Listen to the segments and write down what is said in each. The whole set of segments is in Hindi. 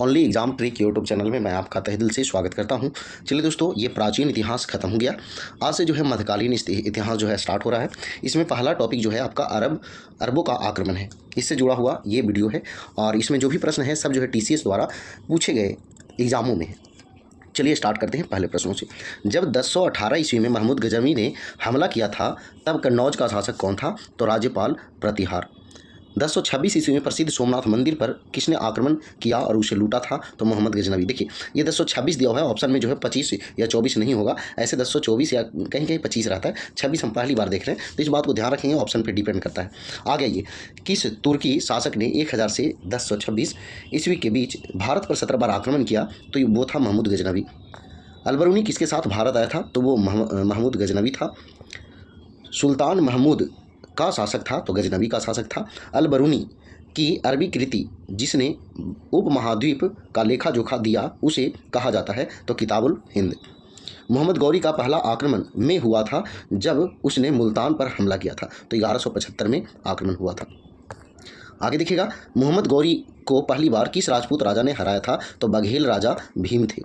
Only exam trick YouTube channel में मैं आपका तहे दिल से स्वागत करता हूं। चलिए दोस्तों, ये प्राचीन इतिहास खत्म हो गया। आज से जो है मध्यकालीन इतिहास जो है स्टार्ट हो रहा है। इसमें पहला टॉपिक जो है आपका अरबों का आक्रमण है। इससे जुड़ा हुआ ये वीडियो है और इसमें जो भी प्रश्न है सब जो है TCS द्वारा पूछे गए एग्जामों में है। चलिए स्टार्ट करते हैं पहले प्रश्नों से। जब 1018 ईस्वी में महमूद गजनवी ने हमला किया था तब कन्नौज का शासक कौन था? तो राज्यपाल प्रतिहार। 1026 ईस्वी में प्रसिद्ध सोमनाथ मंदिर पर किसने आक्रमण किया और उसे लूटा था? तो मोहम्मद गजनवी। देखिए ये 1026 दिया हुआ है, ऑप्शन में जो है 25 या 24 नहीं होगा, ऐसे 1024 या कहीं कहीं 25 रहता है। 26 हम पहली बार देख रहे हैं, तो इस बात को ध्यान रखेंगे, ऑप्शन पर डिपेंड करता है। आगे ये किस तुर्की शासक ने 1000 से 1026 ईस्वी के बीच भारत पर 17 बार आक्रमण किया? तो वो था महमूद गजनवी। अलबरूनी किसके साथ भारत आया था? तो वो महमूद गजनवी था। सुल्तान महमूद का शासक था? तो गजनवी का शासक था। अलबरूनी की अरबी कृति जिसने उपमहाद्वीप का लेखा जोखा दिया उसे कहा जाता है? तो किताबुल हिंद। मोहम्मद गौरी का पहला आक्रमण में हुआ था जब उसने मुल्तान पर हमला किया था? तो 1175 में आक्रमण हुआ था। आगे देखिएगा, मोहम्मद गौरी को पहली बार किस राजपूत राजा ने हराया था? तो बघेल राजा भीम थे,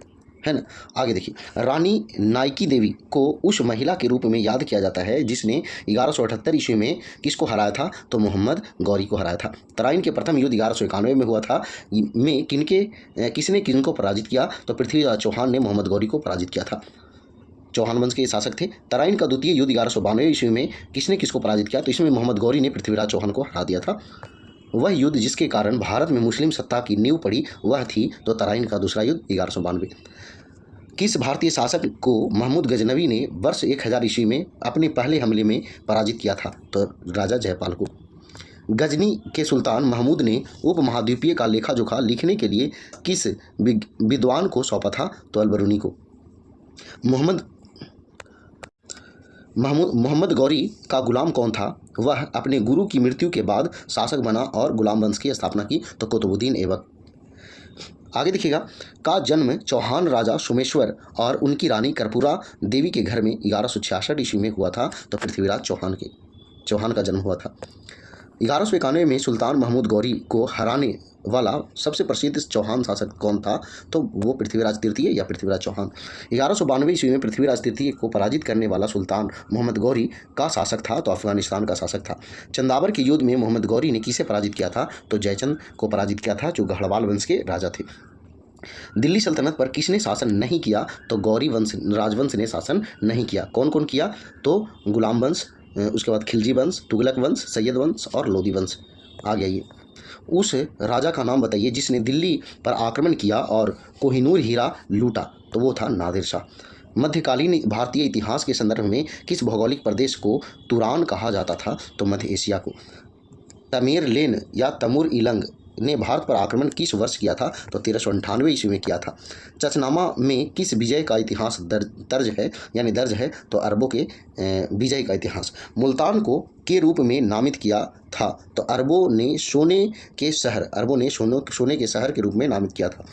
है ना। आगे देखिए, रानी नाइकी देवी को उस महिला के रूप में याद किया जाता है जिसने 1178 ईस्वी में किसको हराया था? तो मोहम्मद गौरी को हराया था। तराइन के प्रथम युद्ध 1191 में हुआ था। में किसने किनको पराजित किया? तो पृथ्वीराज चौहान ने मोहम्मद गौरी को पराजित किया था। चौहान वंश के शासक थे। तराइन का द्वितीय युद्ध 1192 ईस्वी में किसने किसको पराजित किया? तो इसमें मोहम्मद गौरी ने पृथ्वीराज चौहान को हरा दिया था। वह युद्ध जिसके कारण भारत में मुस्लिम सत्ता की नींव पड़ी वह थी तो तराइन का दूसरा युद्ध 1192। किस भारतीय शासक को महमूद गजनवी ने वर्ष 1000 ईस्वी में अपने पहले हमले में पराजित किया था? तो राजा जयपाल को। गजनी के सुल्तान महमूद ने उपमहाद्वीपीय का लेखा जोखा लिखने के लिए किस विद्वान को सौंपा था? तो अलबरूनी को। मोहम्मद गौरी का गुलाम कौन था? वह अपने गुरु की मृत्यु के बाद शासक बना और गुलाम वंश की स्थापना की? तो कुतुबुद्दीन ऐबक। आगे देखिएगा, का जन्म चौहान राजा सोमेश्वर और उनकी रानी कर्पूरा देवी के घर में 1166 ईस्वी में हुआ था? तो पृथ्वीराज चौहान का जन्म हुआ था। 1191 में सुल्तान महमूद गौरी को हराने वाला सबसे प्रसिद्ध चौहान शासक कौन था? तो वो पृथ्वीराज तृतीय या पृथ्वीराज चौहान। 1192 ईस्वी में पृथ्वीराज तृतीय को पराजित करने वाला सुल्तान मोहम्मद गौरी का शासक था? तो अफगानिस्तान का शासक था। चंदावर के युद्ध में मोहम्मद गौरी ने किसे पराजित किया था? तो जयचंद को पराजित किया था, जो गढ़वाल वंश के राजा थे। दिल्ली सल्तनत पर किसने शासन नहीं किया? तो गौरी राजवंश ने शासन नहीं किया। कौन कौन किया? तो गुलाम वंश, उसके बाद खिलजी वंश, तुगलक वंश, सैयद वंश और लोदी वंश। आ गया ये। उस राजा का नाम बताइए जिसने दिल्ली पर आक्रमण किया और कोहिनूर हीरा लूटा? तो वो था नादिर शाह। मध्यकालीन भारतीय इतिहास के संदर्भ में किस भौगोलिक प्रदेश को तुरान कहा जाता था? तो मध्य एशिया को। तमेरलेन या तमुर इलंग ने भारत पर आक्रमण किस वर्ष किया था? तो 1398 ईस्वी में किया था। चचनामा में किस विजय का इतिहास दर्ज है? तो अरबों के विजय का इतिहास। मुल्तान को के रूप में नामित किया था? तो अरबों ने सोने के शहर के रूप में नामित किया था।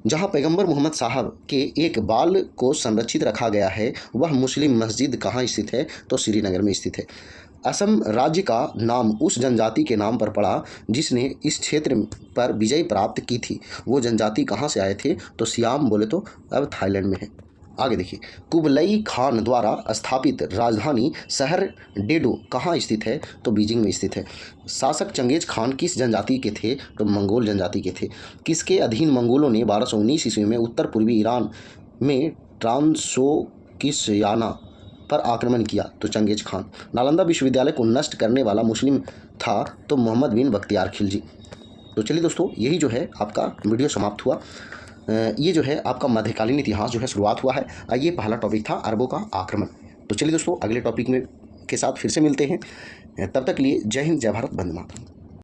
जहां पैगंबर मोहम्मद साहब के एक बाल को संरक्षित रखा गया है वह मुस्लिम मस्जिद कहाँ स्थित है? तो श्रीनगर में स्थित है। असम राज्य का नाम उस जनजाति के नाम पर पड़ा जिसने इस क्षेत्र पर विजय प्राप्त की थी। वो जनजाति कहाँ से आए थे? तो सियाम बोले तो अब थाईलैंड में है। आगे देखिए, कुबलई खान द्वारा स्थापित राजधानी शहर डेडो कहाँ स्थित है? तो बीजिंग में स्थित है। शासक चंगेज खान किस जनजाति के थे? तो मंगोल जनजाति के थे। किसके अधीन मंगोलों ने 1219 ईस्वी में उत्तर पूर्वी ईरान में ट्रांसोक्सियाना पर आक्रमण किया? तो चंगेज खान। नालंदा विश्वविद्यालय को नष्ट करने वाला मुस्लिम था? तो मोहम्मद बिन बख्तियार खिलजी। तो चलिए दोस्तों, यही जो है आपका वीडियो समाप्त हुआ। ये जो है आपका मध्यकालीन इतिहास जो है शुरुआत हुआ है। ये पहला टॉपिक था अरबों का आक्रमण। तो चलिए दोस्तों, अगले टॉपिक में के साथ फिर से मिलते हैं। तब तक के लिए जय हिंद, जय भारत, वंदे मातरम।